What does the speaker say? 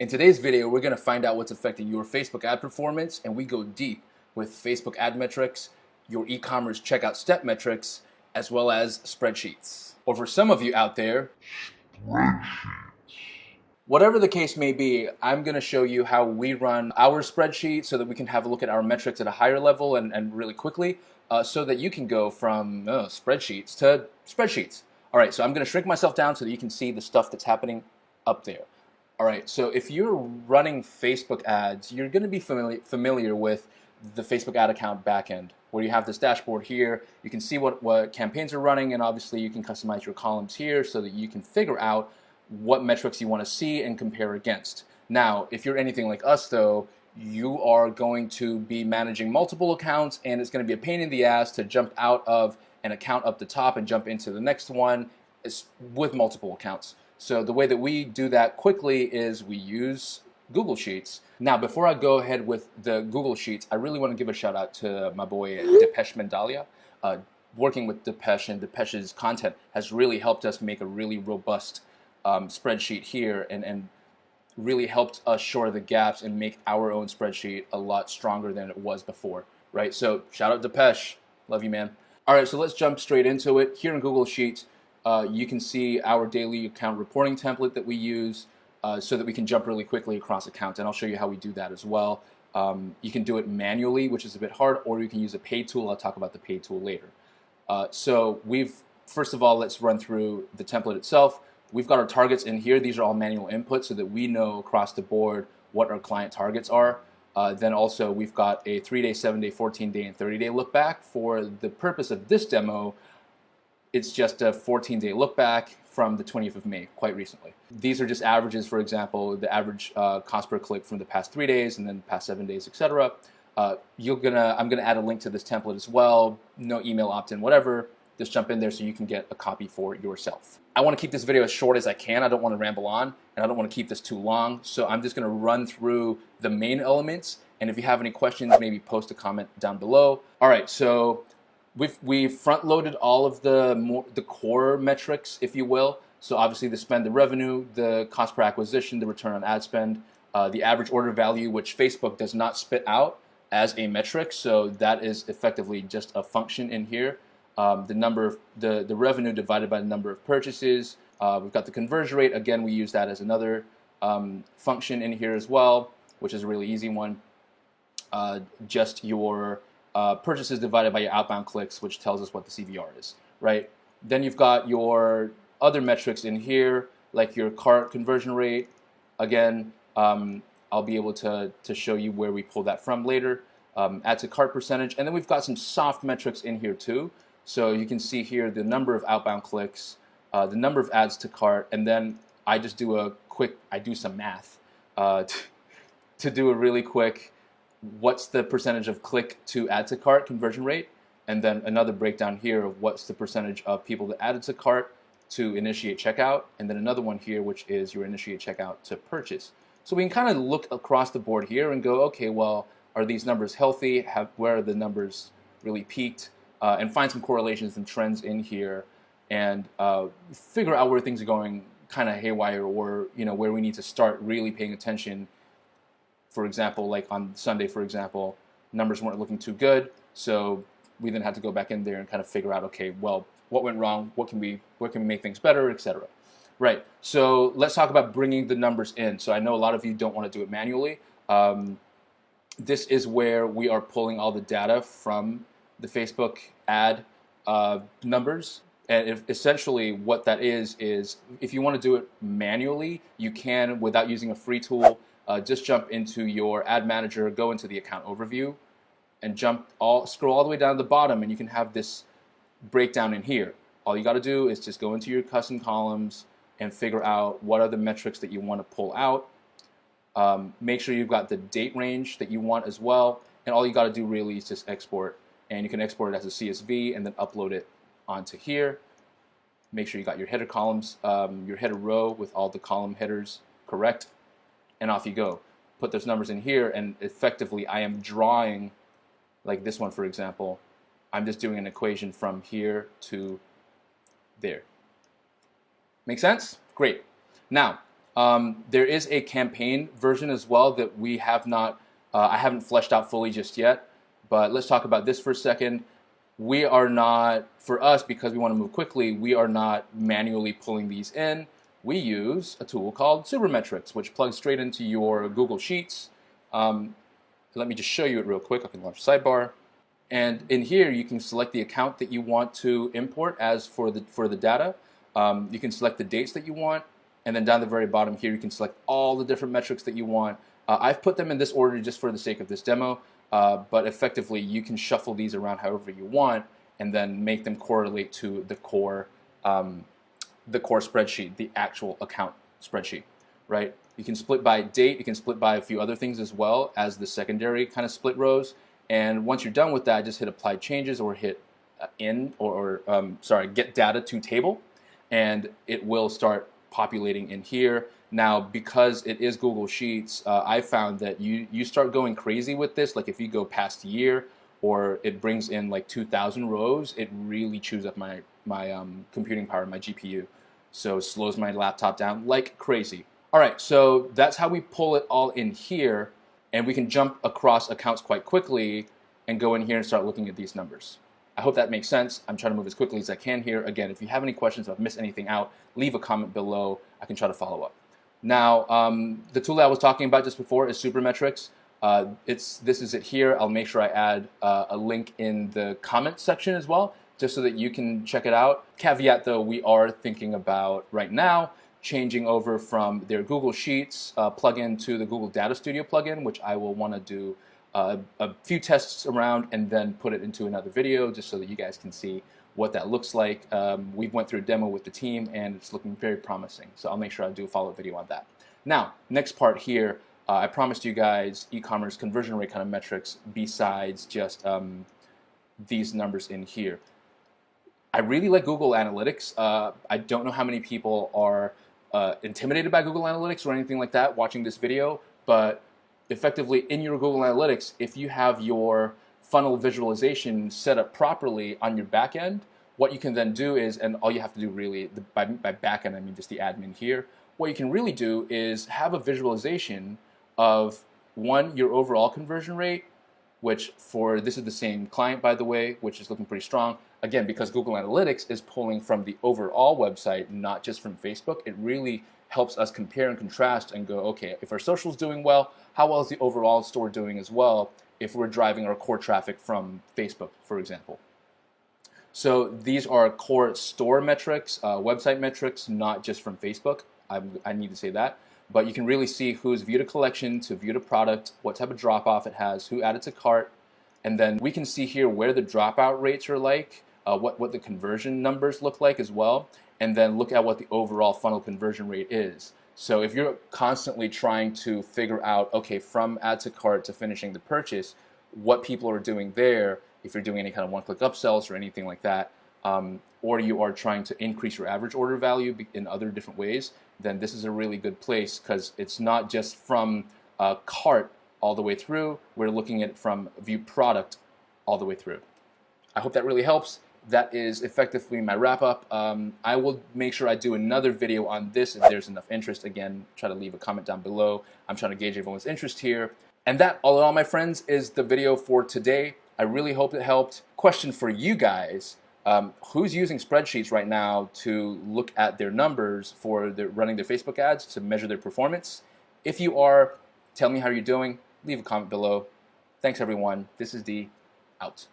In today's video, we're going to find out what's affecting your Facebook ad performance, and we go deep with Facebook ad metrics, your e-commerce checkout step metrics, as well as spreadsheets. Or for some of you out there, whatever the case may be, I'm going to show you how we run our spreadsheet so that we can have a look at our metrics at a higher level and really quickly so that you can go from spreadsheets to spreadsheets. All right, so I'm going to shrink myself down so that you can see the stuff that's happening up there. All right, so if you're running Facebook ads, you're going to be familiar with the Facebook ad account backend, where you have this dashboard here. You can see what campaigns are running, and obviously you can customize your columns here so that you can figure out what metrics you want to see and compare against. Now, if you're anything like us, though, you are going to be managing multiple accounts, and it's going to be a pain in the ass to jump out of an account up the top and jump into the next one with multiple accounts. So the way that we do that quickly is we use Google Sheets. Now, before I go ahead with the Google Sheets, I really want to give a shout out to my boy Depeche Mendalia. Working with Depeche and Depeche's content has really helped us make a really robust spreadsheet here and really helped us shore the gaps and make our own spreadsheet a lot stronger than it was before, right? So shout out Depeche. Love you, man. All right, so let's jump straight into it. Here in Google Sheets, you can see our daily account reporting template that we use so that we can jump really quickly across accounts, and I'll show you how we do that as well. You can do it manually, which is a bit hard, or you can use a paid tool. I'll talk about the paid tool later. So first of all, let's run through the template itself. We've got our targets in here. These are all manual inputs so that we know across the board what our client targets are. Then also we've got a 3-day, 7-day, 14-day, and 30-day look back. For the purpose of this demo, it's just a 14-day look back from the 20th of May, quite recently. These are just averages, for example, the average cost per click from the past 3 days and then past 7 days, etc. I'm gonna add a link to this template as well. No email opt-in, whatever. Just jump in there so you can get a copy for yourself. I want to keep this video as short as I can. I don't want to ramble on, and I don't want to keep this too long. So I'm just going to run through the main elements. And if you have any questions, maybe post a comment down below. All right, so we've front-loaded all of the core metrics, if you will. So obviously the spend, the revenue, the cost per acquisition, the return on ad spend, the average order value, which Facebook does not spit out as a metric. So that is effectively just a function in here. The number of the revenue divided by the number of purchases. We've got the conversion rate. Again, we use that as another function in here as well, which is a really easy one. Just your purchases divided by your outbound clicks, which tells us what the CVR is, right? Then you've got your other metrics in here, like your cart conversion rate. Again, I'll be able to show you where we pull that from later. Add to cart percentage, and then we've got some soft metrics in here too. So you can see here the number of outbound clicks, the number of ads to cart, and then I just do some math to do a really quick, what's the percentage of click to add to cart conversion rate, and then another breakdown here of what's the percentage of people that added to cart to initiate checkout, and then another one here, which is your initiate checkout to purchase. So we can kind of look across the board here and go, okay, well, are these numbers healthy? Where are the numbers really peaked? And find some correlations and trends in here, and figure out where things are going kind of haywire, or where we need to start really paying attention. For example, like on Sunday, for example, numbers weren't looking too good, so we then had to go back in there and kind of figure out, okay, well, what went wrong? What can we make things better, etc. Right. So let's talk about bringing the numbers in. So I know a lot of you don't want to do it manually. This is where we are pulling all the data from the Facebook ad numbers. And essentially what that is if you want to do it manually, you can, without using a free tool. Just jump into your ad manager, go into the account overview, and scroll all the way down to the bottom, and you can have this breakdown in here. All you got to do is just go into your custom columns and figure out what are the metrics that you want to pull out. Make sure you've got the date range that you want as well, and all you got to do really is just export. And you can export it as a CSV and then upload it onto here. Make sure you got your header columns, your header row with all the column headers correct, and off you go. Put those numbers in here, and effectively I am drawing, like this one for example, I'm just doing an equation from here to there. Make sense? Great. Now, There is a campaign version as well that we have not, I haven't fleshed out fully just yet, but let's talk about this for a second. We are not, for us, because we want to move quickly, we are not manually pulling these in. We use a tool called Supermetrics, which plugs straight into your Google Sheets. Let me just show you it real quick. I can launch sidebar. And in here, you can select the account that you want to import as for the data. You can select the dates that you want. And then down the very bottom here, you can select all the different metrics that you want. I've put them in this order just for the sake of this demo. But effectively, you can shuffle these around however you want and then make them correlate to the core spreadsheet, the actual account spreadsheet, right? You can split by date. You can split by a few other things as well as the secondary kind of split rows. And once you're done with that, just hit Apply Changes or hit Get Data to Table, and it will start populating in here. Now, because it is Google Sheets, I found that you start going crazy with this. Like if you go past year or it brings in like 2,000 rows, it really chews up my computing power, my GPU. So it slows my laptop down like crazy. All right, so that's how we pull it all in here, and we can jump across accounts quite quickly and go in here and start looking at these numbers. I hope that makes sense. I'm trying to move as quickly as I can here. Again, if you have any questions, if I've missed anything out, leave a comment below. I can try to follow up. Now, the tool that I was talking about just before is Supermetrics. This is it here. I'll make sure I add a link in the comment section as well, just so that you can check it out. Caveat though, we are thinking about right now changing over from their Google Sheets plugin to the Google Data Studio plugin, which I will want to do a few tests around and then put it into another video just so that you guys can see what that looks like. We went through a demo with the team and it's looking very promising. So I'll make sure I do a follow-up video on that. Now, next part here, I promised you guys e-commerce conversion rate kind of metrics besides just these numbers in here. I really like Google Analytics. I don't know how many people are intimidated by Google Analytics or anything like that watching this video, but effectively in your Google Analytics, if you have your funnel visualization set up properly on your back end, what you can then do is, and all you have to do really, by back end I mean just the admin here, what you can really do is have a visualization of, one, your overall conversion rate, which this is the same client by the way, which is looking pretty strong. Again, because Google Analytics is pulling from the overall website, not just from Facebook, it really helps us compare and contrast and go, okay, if our social is doing well, how well is the overall store doing as well if we're driving our core traffic from Facebook, for example. So these are core store metrics, website metrics, not just from Facebook. I need to say that. But you can really see who's viewed a collection to viewed a product, what type of drop-off it has, who added to cart, and then we can see here where the dropout rates are like, what the conversion numbers look like as well, and then look at what the overall funnel conversion rate is. So if you're constantly trying to figure out, okay, from add to cart to finishing the purchase, what people are doing there, if you're doing any kind of one-click upsells or anything like that, or you are trying to increase your average order value in other different ways, then this is a really good place because it's not just from cart all the way through. We're looking at it from view product all the way through. I hope that really helps. That is effectively my wrap up. I will make sure I do another video on this if there's enough interest. Again, try to leave a comment down below. I'm trying to gauge everyone's interest here. And that, all in all, my friends, is the video for today. I really hope it helped. Question for you guys. Who's using spreadsheets right now to look at their numbers for running their Facebook ads to measure their performance? If you are, tell me how you're doing. Leave a comment below. Thanks, everyone. This is D, out.